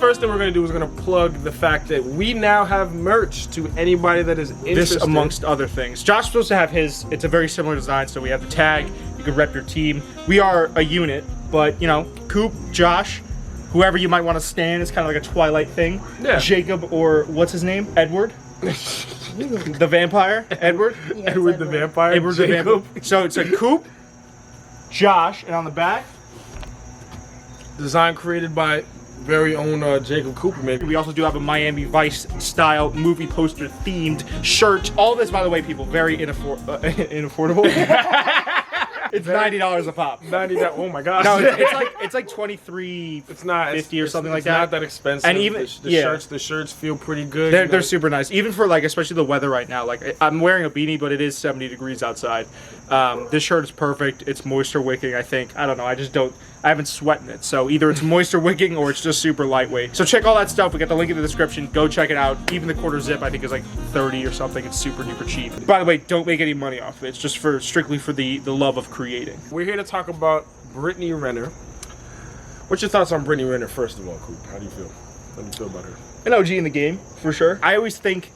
first thing we're gonna do is gonna plug the fact that we now have merch to anybody that is interested. This amongst other things. Josh's supposed to have his. It's a very similar design. So we have the tag. You can rep your team. We are a unit, but you know, Coop, Josh, whoever you might want to stand. It's kind of like a Twilight thing. Yeah. Jacob or what's his name? Edward. The vampire. Edward. Yes, Edward the vampire. Edward the Jacob. vampire. So it's a Coop, Josh, and on the back. Design created by very own Jacob Cooper, maybe. We also do have a Miami Vice style movie poster themed shirt. All this, by the way, people, very inaffordable. It's $90 a pop. $90. Oh my gosh. No, it's like $23.50 It's not or something like it's that. not that expensive. And even the shirts feel pretty good. They're super nice. Even for like, especially the weather right now. Like I'm wearing a beanie, but it is 70 degrees outside. This shirt is perfect. It's moisture wicking, I think. I don't know. I haven't sweaten it. So either it's moisture wicking or it's just super lightweight. So check all that stuff. We got the link in the description. Go check it out. Even the quarter zip, I think, is like 30 or something. It's super duper cheap. By the way, don't make any money off it. It's just strictly for the love of creating. We're here to talk about Brittany Renner. What's your thoughts on Brittany Renner, first of all, Coop? How do you feel? How do you feel about her? An OG in the game, for sure. I always think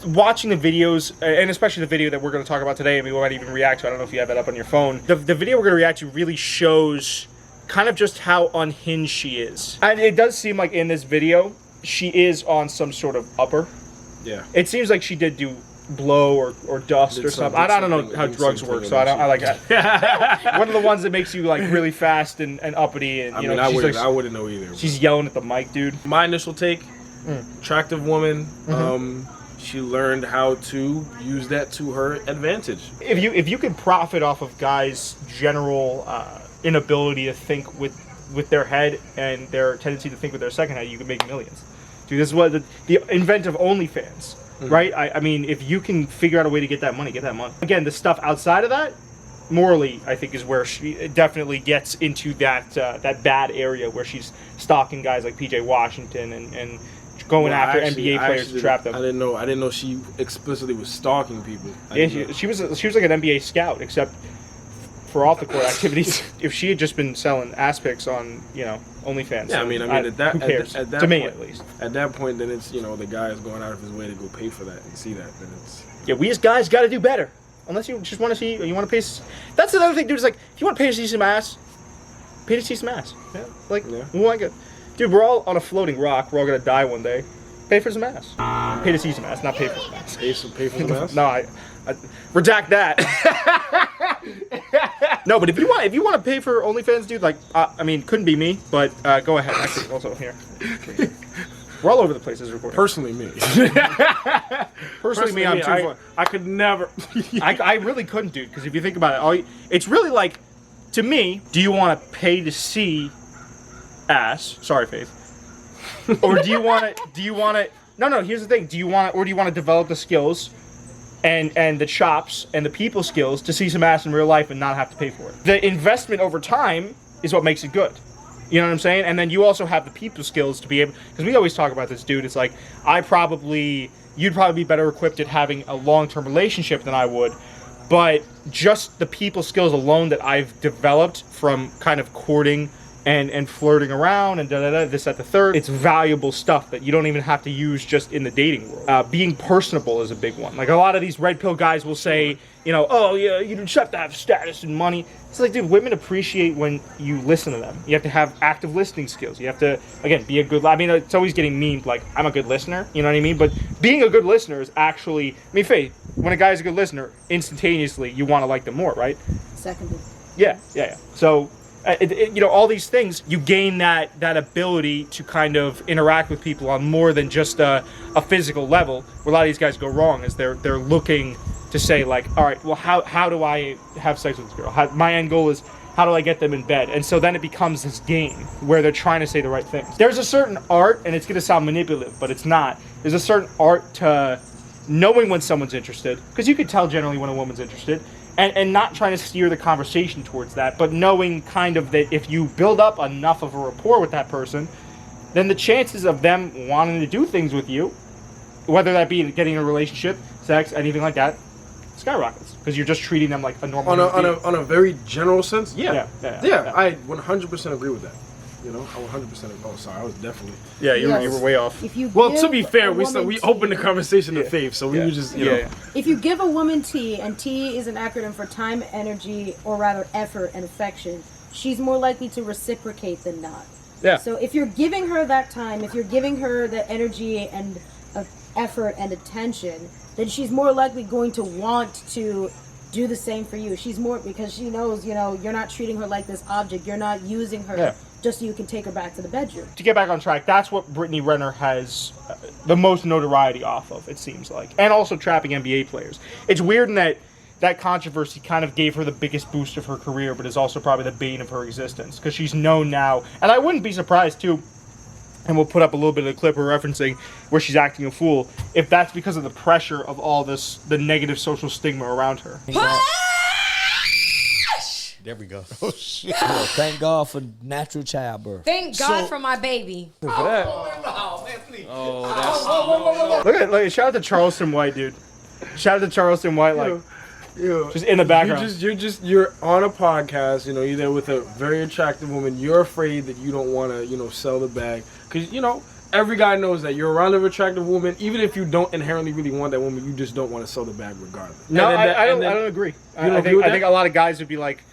watching the videos, and especially the video that we're going to talk about today, and we might even react to, I don't know if you have that up on your phone, the video we're going to react to really shows kind of just how unhinged she is. And it does seem like in this video, she is on some sort of upper. Yeah. It seems like she did do blow or dust or something. I don't know how drugs work, so I like that. One of the ones that makes you like really fast and uppity, and you know, I wouldn't know either. She's yelling at the mic, dude. My initial take, attractive woman. She learned how to use that to her advantage. If you can profit off of guys' general inability to think with their head and their tendency to think with their second head, you can make millions. Dude, this is what the invent of OnlyFans, right? I mean, if you can figure out a way to get that money, get that money. Again, the stuff outside of that, morally, I think is where she definitely gets into that bad area where she's stalking guys like PJ Washington and going after NBA players to trap them. I didn't know she explicitly was stalking people. Yeah, she was like an NBA scout, except for off the court activities. If she had just been selling ass pics on, you know, OnlyFans, yeah, I mean, who cares? At that to point, me, at least. At that point, then it's, you know, the guy is going out of his way to go pay for that and see that. Then it's we as guys got to do better. Unless you just want to see, you want to pay. That's another thing, dude. Is like, if you want to pay to see some ass, pay to see some ass. Yeah, like, why good? Dude, we're all on a floating rock. We're all gonna die one day. Pay for some ass. Pay to see some ass, not pay for some ass. Pay for some ass? No, I redact that. No, but if you want to pay for OnlyFans, dude, like, I mean, couldn't be me, but go ahead. Actually, also here. We're all over the place as recording. Personally, me. Personally, me, I'm too far. I could never. I really couldn't, dude, because if you think about it, it's really like, to me, do you want to pay to see ass? Sorry, Faith. Or do you want to? No. Here's the thing. Do you want to develop the skills, and the chops and the people skills to see some ass in real life and not have to pay for it? The investment over time is what makes it good. You know what I'm saying? And then you also have the people skills to be able. Because we always talk about this, dude. It's like you'd probably be better equipped at having a long-term relationship than I would. But just the people skills alone that I've developed from kind of courting and flirting around and this, that, the third, it's valuable stuff that you don't even have to use just in the dating world. Being personable is a big one. Like a lot of these red pill guys will say, you know, oh yeah, you just have to have status and money. It's like, dude, women appreciate when you listen to them. You have to have active listening skills. You have to, again, be a good, I mean, it's always getting memed like, I'm a good listener, you know what I mean? But being a good listener is actually, I mean, Faith, when a guy's a good listener, instantaneously, you want to like them more, right? Seconded. Yeah. So, you know, all these things, you gain that ability to kind of interact with people on more than just a physical level. Where a lot of these guys go wrong is they're looking to say like, all right, well, how do I have sex with this girl? My end goal is, how do I get them in bed? And so then it becomes this game where they're trying to say the right things. There's a certain art, and it's going to sound manipulative, but it's not. There's a certain art to knowing when someone's interested, because you could tell generally when a woman's interested. And not trying to steer the conversation towards that, but knowing kind of that if you build up enough of a rapport with that person, then the chances of them wanting to do things with you, whether that be getting a relationship, sex, anything like that, skyrockets. Because you're just treating them like a normal on a very general sense. Yeah, I 100% agree with that. You know, I 100%. Oh, sorry, I was definitely. Yeah, you Yes. were way off. If you Well, give to be fair, a we woman opened the tea- conversation to Yeah. faith, so we Yeah. were just, you know. Yeah. If you give a woman tea, and tea is an acronym for time, energy, or rather effort and affection, she's more likely to reciprocate than not. Yeah. So if you're giving her that time, if you're giving her the energy and effort and attention, then she's more likely going to want to do the same for you. She's more, because she knows, you know, you're not treating her like this object. You're not using her just so you can take her back to the bedroom. To get back on track, that's what Brittany Renner has the most notoriety off of, it seems like. And also trapping NBA players. It's weird in that controversy kind of gave her the biggest boost of her career, but is also probably the bane of her existence. Because she's known now, and I wouldn't be surprised too, and we'll put up a little bit of the clip we're referencing where she's acting a fool, if that's because of the pressure of all this, the negative social stigma around her. There we go. Oh, shit. Yeah, thank God for natural childbirth. Thank God for my baby. Look at shout out to Charleston White, dude. Shout out to Charleston White, like just in the background. You're on a podcast, you know, you're there with a very attractive woman. You're afraid that you don't want to, you know, sell the bag. Because, you know, every guy knows that you're around an attractive woman. Even if you don't inherently really want that woman, you just don't want to sell the bag regardless. No, I don't agree. I think a lot of guys would be like,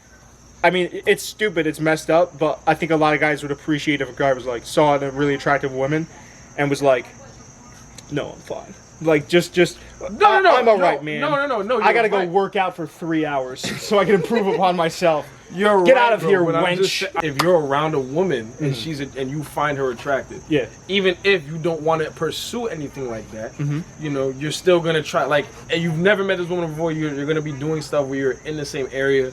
I mean, it's stupid, it's messed up, but I think a lot of guys would appreciate if a guy was like, saw a really attractive woman and was like, no, I'm fine. Like, I'm alright, man. No. I gotta go work out for 3 hours so I can improve upon myself. You're Get right, out of bro, here, but I'm wench. just saying, if you're around a woman and and you find her attractive, Yeah. even if you don't want to pursue anything like that, you know, you're still gonna try. Like, and you've never met this woman before, you're gonna be doing stuff where you're in the same area.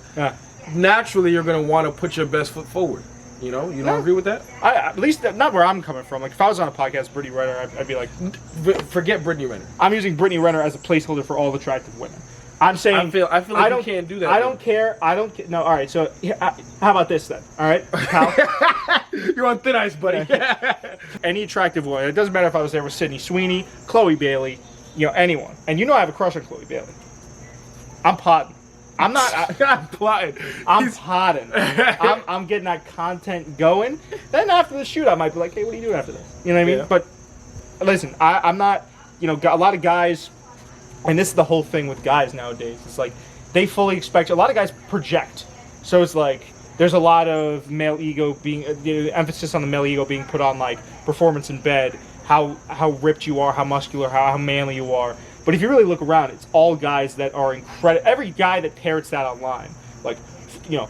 Naturally, you're gonna want to put your best foot forward. You know, you don't agree with that? At least not where I'm coming from. Like, if I was on a podcast, Brittany Renner, I'd be like, Forget Brittany Renner. I'm using Brittany Renner as a placeholder for all attractive women. I'm saying I feel like you can't do that. I don't care. No, all right. So how about this then? All right, pal. You're on thin ice, buddy. Any attractive woman. It doesn't matter if I was there with Sydney Sweeney, Chloe Bailey, you know, anyone. And you know I have a crush on Chloe Bailey. I'm potting. I'm not. I'm plotting. I'm potting. I'm getting that content going. Then after the shoot, I might be like, hey, what are you doing after this? You know what I mean? Yeah. But listen, I'm not. You know, a lot of guys. And this is the whole thing with guys nowadays. It's like they fully expect. A lot of guys project, so it's like there's a lot of male ego being emphasis on the male ego being put on, like performance in bed, how ripped you are, how muscular, how manly you are. But if you really look around, it's all guys that are incredible. Every guy that parrots that online, like, you know,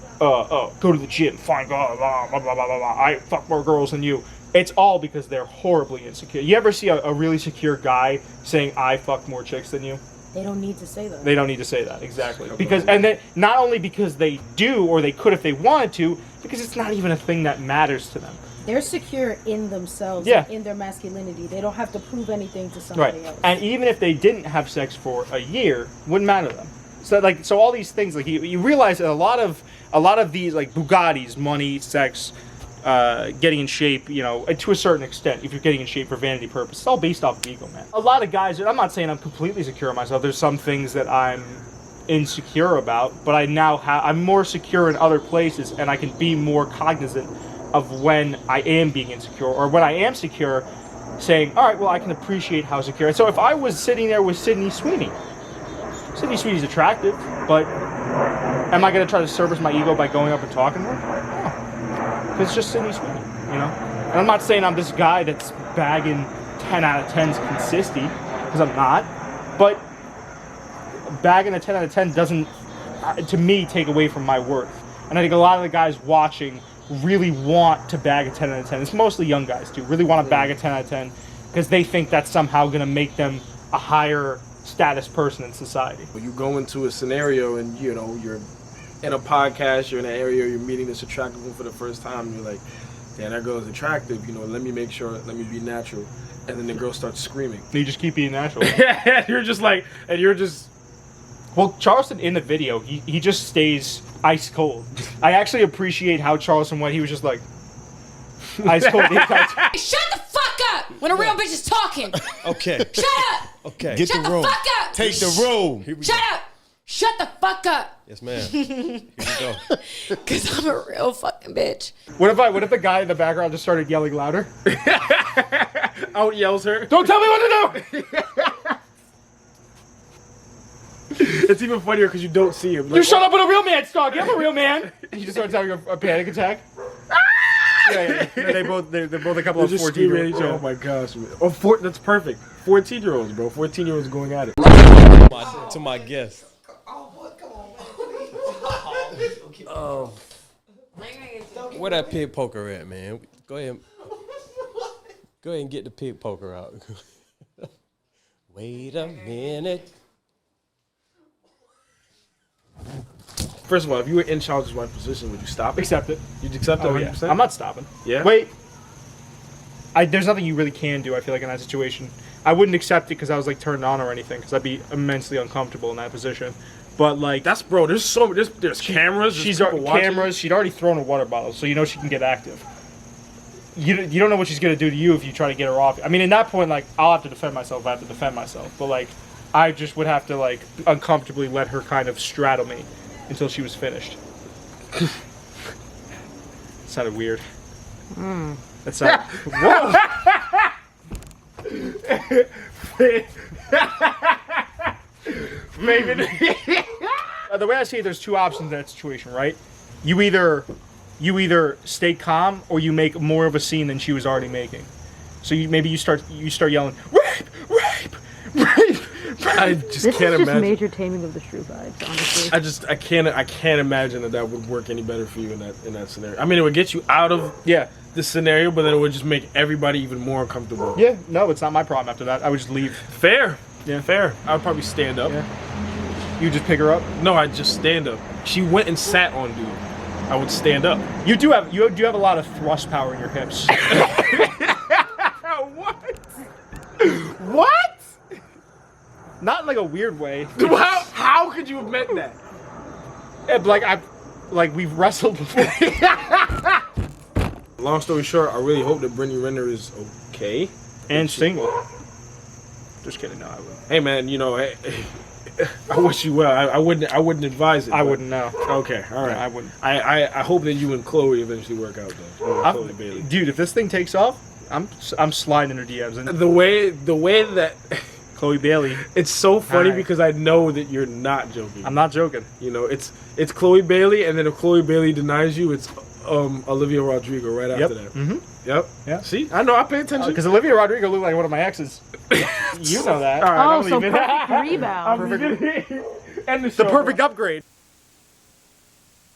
go to the gym, find God, blah blah blah blah blah. I fuck more girls than you. It's all because they're horribly insecure. You ever see a really secure guy saying, I fucked more chicks than you? They don't need to say that. They don't need to say that, exactly. Because, and then, not only because they do, or they could if they wanted to, because it's not even a thing that matters to them. They're secure in themselves, Yeah. and in their masculinity. They don't have to prove anything to somebody else. And even if they didn't have sex for a year, wouldn't matter to them. So all these things, like, you realize that a lot of these, like, Bugattis, money, sex, getting in shape, you know, to a certain extent, if you're getting in shape for vanity purposes, it's all based off of ego, man. A lot of guys, and I'm not saying I'm completely secure in myself, there's some things that I'm insecure about, but I'm more secure in other places, and I can be more cognizant of when I am being insecure, or when I am secure, saying, all right, well, I can appreciate how secure. And so if I was sitting there with Sydney Sweeney's attractive, but am I going to try to service my ego by going up and talking to her? No. Because it's just Sydney Sweeney, you know? And I'm not saying I'm this guy that's bagging 10 out of 10s consistent, because I'm not. But bagging a 10 out of 10 doesn't, to me, take away from my worth. And I think a lot of the guys watching really want to bag a 10 out of 10. It's mostly young guys, too. Really want to bag a 10 out of 10 because they think that's somehow going to make them a higher status person in society. When you go into a scenario and, you know, you're in a podcast, you're in an area, you're meeting this attractive one for the first time, and you're like, damn, that girl is attractive, you know, let me make sure, let me be natural. And then the girl starts screaming. You just keep being natural. You're just like, and you're just... Well, Charleston in the video, he just stays ice cold. I actually appreciate how Charleston White, he was just like, ice cold. Hey, shut the fuck up when a real bitch is talking. Okay. Shut up. Okay. Shut the fuck up. Take the room. Shut up. Shut the fuck up. Yes, ma'am. Here we go. Cause I'm a real fucking bitch. What if the guy in the background just started yelling louder? Out yells her. Don't tell me what to do! It's even funnier because you don't see him. Like, You shut up with a real man's talk. I'm a real man. And he just starts having a panic attack. Yeah. They're both a couple They're of just 14 screaming at year each other. Oh my gosh, man. Oh, that's perfect. 14-year-olds, bro. 14-year-olds going at it. To my guest. Oh. Where that pig poker at, man? Go ahead. Go ahead and get the pig poker out. Wait a minute. First of all, if you were in Charles' wife's position, would you stop it? Accept it. You'd accept it 100%? I'm not stopping. Yeah? Wait. There's nothing you really can do, I feel like, in that situation. I wouldn't accept it because I was, like, turned on or anything, because I'd be immensely uncomfortable in that position. But, like... There's cameras, She's people watching. cameras. She'd already thrown a water bottle, so you know she can get active. You don't know what she's going to do to you if you try to get her off. I mean, in that point, like, I'll have to defend myself. I have to defend myself. But, like, I just would have to, like, uncomfortably let her kind of straddle me until she was finished. Sounded weird. That sounded... Whoa! Maybe. The way I see it, there's two options in that situation, right? You either stay calm or you make more of a scene than she was already making. So maybe you start yelling, rape, rape, rape. I just This can't is just imagine. major taming of the shrew vibes, honestly. I can't imagine that would work any better for you in that scenario. I mean, it would get you out of Yeah. the scenario, but then it would just make everybody even more uncomfortable. Yeah, no, it's not my problem after that. I would just leave. Fair. Yeah. Fair. I would probably stand up. Yeah. You just pick her up. No, I'd just stand up. She went and sat on dude. I would stand up. You do have a lot of thrust power in your hips. What? What? Not in like a weird way. How could you have meant that? We've wrestled before. Long story short, I really hope that Brittany Renner is okay. And single. Just kidding. No, I wouldn't. Hey man, I wish you well. I wouldn't advise it. I but- wouldn't know. Okay, all right. I wouldn't. I hope that you and Chloe eventually work out though. Chloe Bailey. Dude, if this thing takes off, I'm sliding in her DMs. And The way that Chloe Bailey. it's so funny Hi. because I know that you're not joking. I'm not joking. It's Chloe Bailey, and then if Chloe Bailey denies you, it's Olivia Rodrigo right after that. Mm-hmm. Yep. Yeah. See, I know. I pay attention. Because Olivia Rodrigo looked like one of my exes. You know that. All right, Oh, so perfect rebound. and The perfect upgrade.